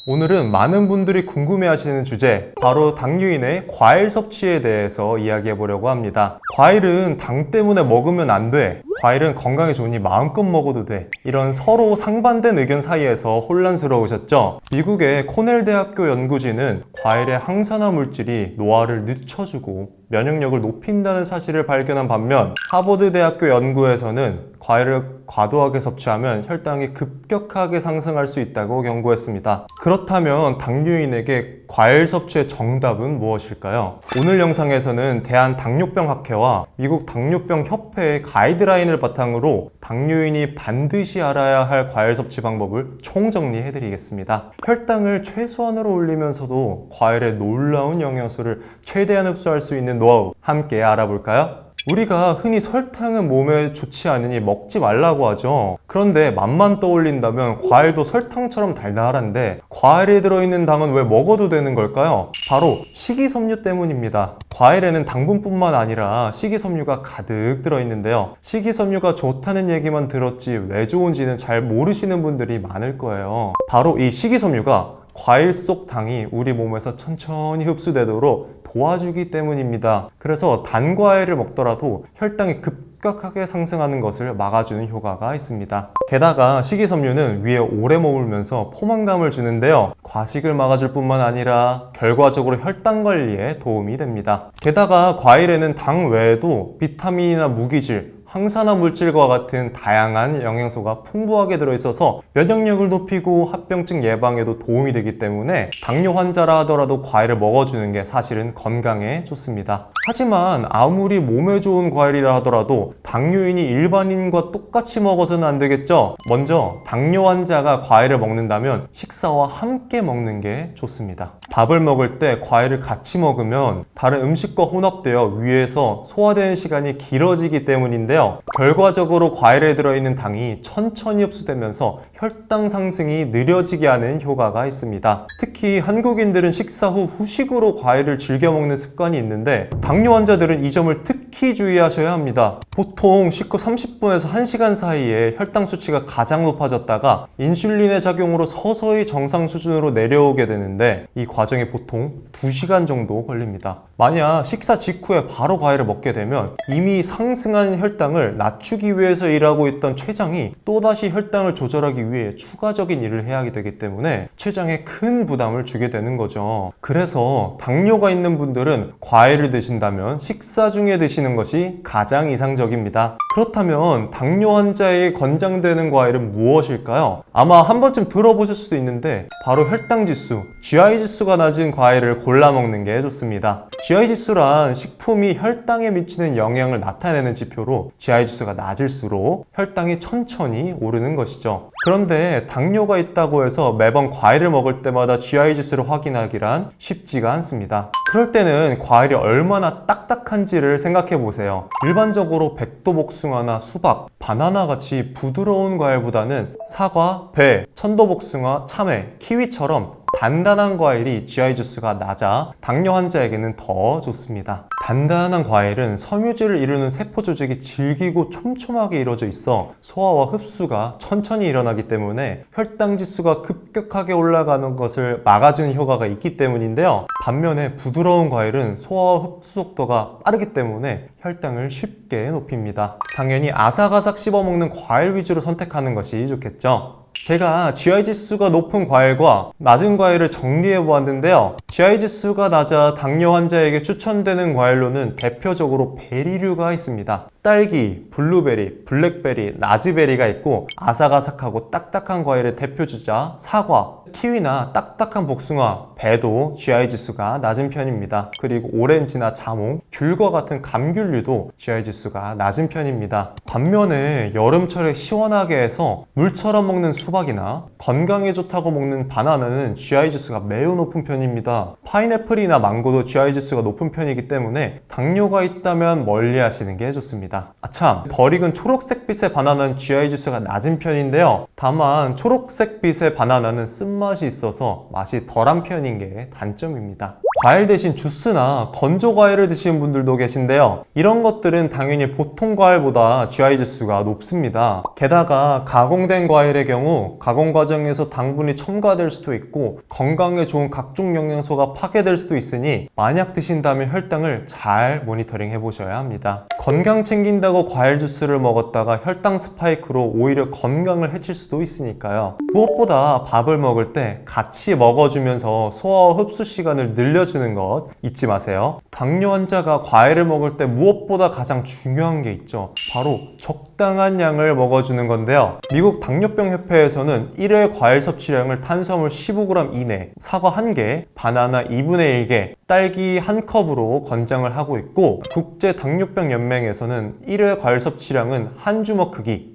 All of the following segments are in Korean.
오늘은 많은 분들이 궁금해하시는 주제, 바로 당뇨인의 과일 섭취에 대해서 이야기해 보려고 합니다. 과일은 당 때문에 먹으면 안 돼. 과일은 건강에 좋으니 마음껏 먹어도 돼. 이런 서로 상반된 의견 사이에서 혼란스러우셨죠? 미국의 코넬 대학교 연구진은 과일의 항산화 물질이 노화를 늦춰주고 면역력을 높인다는 사실을 발견한 반면, 하버드 대학교 연구에서는 과일을 과도하게 섭취하면 혈당이 급격하게 상승할 수 있다고 경고했습니다. 그렇다면 당뇨인에게 과일 섭취의 정답은 무엇일까요? 오늘 영상에서는 대한당뇨병학회와 미국 당뇨병협회의 가이드라인을 바탕으로 당뇨인이 반드시 알아야 할 과일 섭취 방법을 총정리해 드리겠습니다. 혈당을 최소한으로 올리면서도 과일의 놀라운 영양소를 최대한 흡수할 수 있는 노하우, 함께 알아볼까요? 우리가 흔히 설탕은 몸에 좋지 않으니 먹지 말라고 하죠. 그런데 맛만 떠올린다면 과일도 설탕처럼 달달한데 과일에 들어있는 당은 왜 먹어도 되는 걸까요? 바로 식이섬유 때문입니다. 과일에는 당분뿐만 아니라 식이섬유가 가득 들어있는데요. 식이섬유가 좋다는 얘기만 들었지 왜 좋은지는 잘 모르시는 분들이 많을 거예요. 바로 이 식이섬유가 과일 속 당이 우리 몸에서 천천히 흡수되도록 도와주기 때문입니다. 그래서 단 과일을 먹더라도 혈당이 급격하게 상승하는 것을 막아주는 효과가 있습니다. 게다가 식이섬유는 위에 오래 머물면서 포만감을 주는데요. 과식을 막아줄 뿐만 아니라 결과적으로 혈당 관리에 도움이 됩니다. 게다가 과일에는 당 외에도 비타민이나 무기질, 항산화 물질과 같은 다양한 영양소가 풍부하게 들어있어서 면역력을 높이고 합병증 예방에도 도움이 되기 때문에 당뇨 환자라 하더라도 과일을 먹어주는 게 사실은 건강에 좋습니다. 하지만 아무리 몸에 좋은 과일이라 하더라도 당뇨인이 일반인과 똑같이 먹어서는 안 되겠죠? 먼저 당뇨 환자가 과일을 먹는다면 식사와 함께 먹는 게 좋습니다. 밥을 먹을 때 과일을 같이 먹으면 다른 음식과 혼합되어 위에서 소화되는 시간이 길어지기 때문인데요. 결과적으로 과일에 들어있는 당이 천천히 흡수되면서 혈당 상승이 느려지게 하는 효과가 있습니다. 특히 한국인들은 식사 후 후식으로 과일을 즐겨 먹는 습관이 있는데 당뇨 환자들은 이 점을 특히 주의하셔야 합니다. 보통 식후 30분에서 1시간 사이에 혈당 수치가 가장 높아졌다가 인슐린의 작용으로 서서히 정상 수준으로 내려오게 되는데 이 과정이 보통 2시간 정도 걸립니다. 만약 식사 직후에 바로 과일을 먹게 되면 이미 상승한 혈당을 낮추기 위해서 일하고 있던 췌장이 또다시 혈당을 조절하기 위해 추가적인 일을 해야 하게 되기 때문에 췌장에 큰 부담을 주게 되는 거죠. 그래서 당뇨가 있는 분들은 과일을 드신다면 식사 중에 드시는 것이 가장 이상적입니다. 그렇다면 당뇨 환자에게 권장되는 과일은 무엇일까요? 아마 한 번쯤 들어보실 수도 있는데 바로 혈당 지수, GI 지수가 낮은 과일을 골라 먹는 게 좋습니다. GI 지수란 식품이 혈당에 미치는 영향을 나타내는 지표로 GI 지수가 낮을수록 혈당이 천천히 오르는 것이죠. 그런데 당뇨가 있다고 해서 매번 과일을 먹을 때마다 GI 지수를 확인하기란 쉽지가 않습니다. 그럴 때는 과일이 얼마나 딱딱한지를 생각해 보세요. 일반적으로 백도복숭아나 수박, 바나나 같이 부드러운 과일보다는 사과, 배, 천도복숭아, 참외, 키위처럼 단단한 과일이 GI 지수가 낮아 당뇨 환자에게는 더 좋습니다. 단단한 과일은 섬유질을 이루는 세포 조직이 질기고 촘촘하게 이루어져 있어 소화와 흡수가 천천히 일어나기 때문에 혈당 지수가 급격하게 올라가는 것을 막아주는 효과가 있기 때문인데요. 반면에 부드러운 과일은 소화와 흡수 속도가 빠르기 때문에 혈당을 쉽게 높입니다. 당연히 아삭아삭 씹어먹는 과일 위주로 선택하는 것이 좋겠죠. 제가 GI 지수가 높은 과일과 낮은 과일을 정리해 보았는데요. GI 지수가 낮아 당뇨 환자에게 추천되는 과일로는 대표적으로 베리류가 있습니다. 딸기, 블루베리, 블랙베리, 라즈베리가 있고 아삭아삭하고 딱딱한 과일의 대표주자 사과, 키위나 딱딱한 복숭아, 배도 GI 지수가 낮은 편입니다. 그리고 오렌지나 자몽, 귤과 같은 감귤류도 GI 지수가 낮은 편입니다. 반면에 여름철에 시원하게 해서 물처럼 먹는 수박이나 건강에 좋다고 먹는 바나나는 GI 지수가 매우 높은 편입니다. 파인애플이나 망고도 GI 지수가 높은 편이기 때문에 당뇨가 있다면 멀리 하시는 게 좋습니다. 합니다. 아참, 덜 익은 초록색빛의 바나나는 GI 지수가 낮은 편인데요. 다만 초록색빛의 바나나는 쓴맛이 있어서 맛이 덜한 편인 게 단점입니다. 과일 대신 주스나 건조 과일을 드시는 분들도 계신데요. 이런 것들은 당연히 보통 과일보다 GI 지수가 높습니다. 게다가 가공된 과일의 경우 가공 과정에서 당분이 첨가될 수도 있고 건강에 좋은 각종 영양소가 파괴될 수도 있으니 만약 드신다면 혈당을 잘 모니터링 해보셔야 합니다. 건강 챙긴다고 과일 주스를 먹었다가 혈당 스파이크로 오히려 건강을 해칠 수도 있으니까요. 무엇보다 밥을 먹을 때 같이 먹어주면서 소화와 흡수 시간을 늘려주는 것 잊지 마세요. 당뇨 환자가 과일을 먹을 때 무엇보다 가장 중요한 게 있죠. 바로 적당한 양을 먹어주는 건데요. 미국 당뇨병 협회에서는 1회 과일 섭취량을 탄수화물 15g 이내, 사과 1개, 바나나 2분의 1개, 딸기 1컵으로 권장을 하고 있고, 국제 당뇨병 연맹에서는 1회 과일 섭취량은 한 주먹 크기,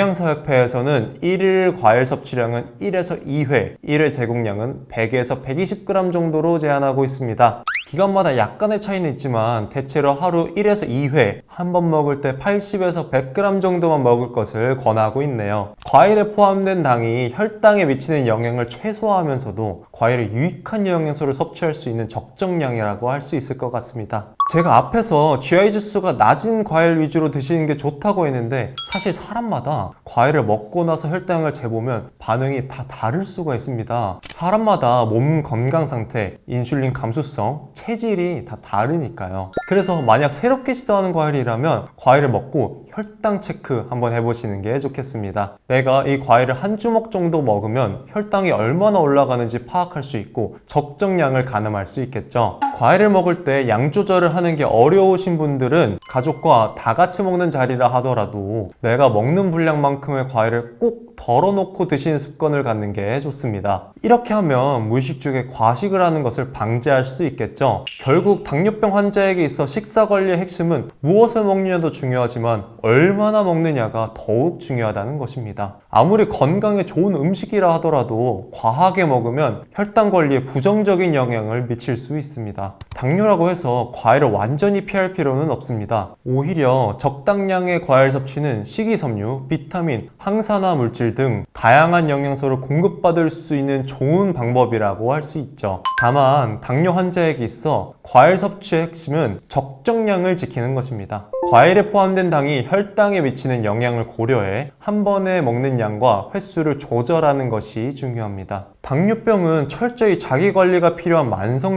대한영양사협회에서는 1일 과일 섭취량은 1에서 2회, 1회 제공량은 100에서 120g 정도로 제한하고 있습니다. 기간마다 약간의 차이는 있지만 대체로 하루 1에서 2회, 한 번 먹을 때 80에서 100g 정도만 먹을 것을 권하고 있네요. 과일에 포함된 당이 혈당에 미치는 영향을 최소화하면서도 과일의 유익한 영양소를 섭취할 수 있는 적정량이라고 할 수 있을 것 같습니다. 제가 앞에서 GI 지수가 낮은 과일 위주로 드시는 게 좋다고 했는데 사실 사람마다 과일을 먹고 나서 혈당을 재보면 반응이 다 다를 수가 있습니다. 사람마다 몸 건강 상태, 인슐린 감수성, 체질이 다 다르니까요. 그래서 만약 새롭게 시도하는 과일이라면 과일을 먹고 혈당 체크 한번 해보시는 게 좋겠습니다. 내가 이 과일을 한 주먹 정도 먹으면 혈당이 얼마나 올라가는지 파악할 수 있고 적정량을 가늠할 수 있겠죠. 과일을 먹을 때 양 조절을 하는 게 어려우신 분들은 가족과 다 같이 먹는 자리라 하더라도 내가 먹는 분량만큼의 과일을 꼭 덜어놓고 드시는 습관을 갖는 게 좋습니다. 이렇게 하면 무의식 중에 과식을 하는 것을 방지할 수 있겠죠. 결국 당뇨병 환자에게 있어 식사 관리의 핵심은 무엇을 먹느냐도 중요하지만 얼마나 먹느냐가 더욱 중요하다는 것입니다. 아무리 건강에 좋은 음식이라 하더라도 과하게 먹으면 혈당 관리에 부정적인 영향을 미칠 수 있습니다. 당뇨라고 해서 과일을 완전히 피할 필요는 없습니다. 오히려 적당량의 과일 섭취는 식이섬유, 비타민, 항산화 물질 등 다양한 영양소를 공급받을 수 있는 좋은 방법이라고 할 수 있죠. 다만 당뇨 환자에게 있어 과일 섭취의 핵심은 적정량을 지키는 것입니다. 과일에 포함된 당이 혈당에 미치는 영향을 고려해 한 번에 먹는 양과 횟수를 조절하는 것이 중요합니다. 당뇨병은 철저히 자기관리가 필요한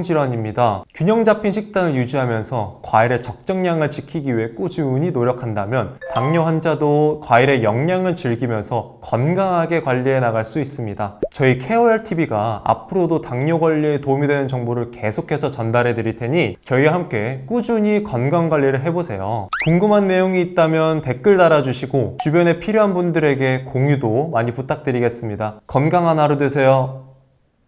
만성질환입니다. 균형 잡힌 식단을 유지하면서 과일의 적정량을 지키기 위해 꾸준히 노력한다면 당뇨 환자도 과일의 영양을 즐기면서 건강하게 관리해 나갈 수 있습니다. 저희 케어헬TV가 앞으로도 당뇨 관리에 도움이 되는 정보를 계속해서 전달해 드릴 테니 저희와 함께 꾸준히 건강 관리를 해보세요. 궁금한 내용이 있다면 댓글 달아주시고 주변에 필요한 분들에게 공유도 많이 부탁드리겠습니다. 건강한 하루 되세요.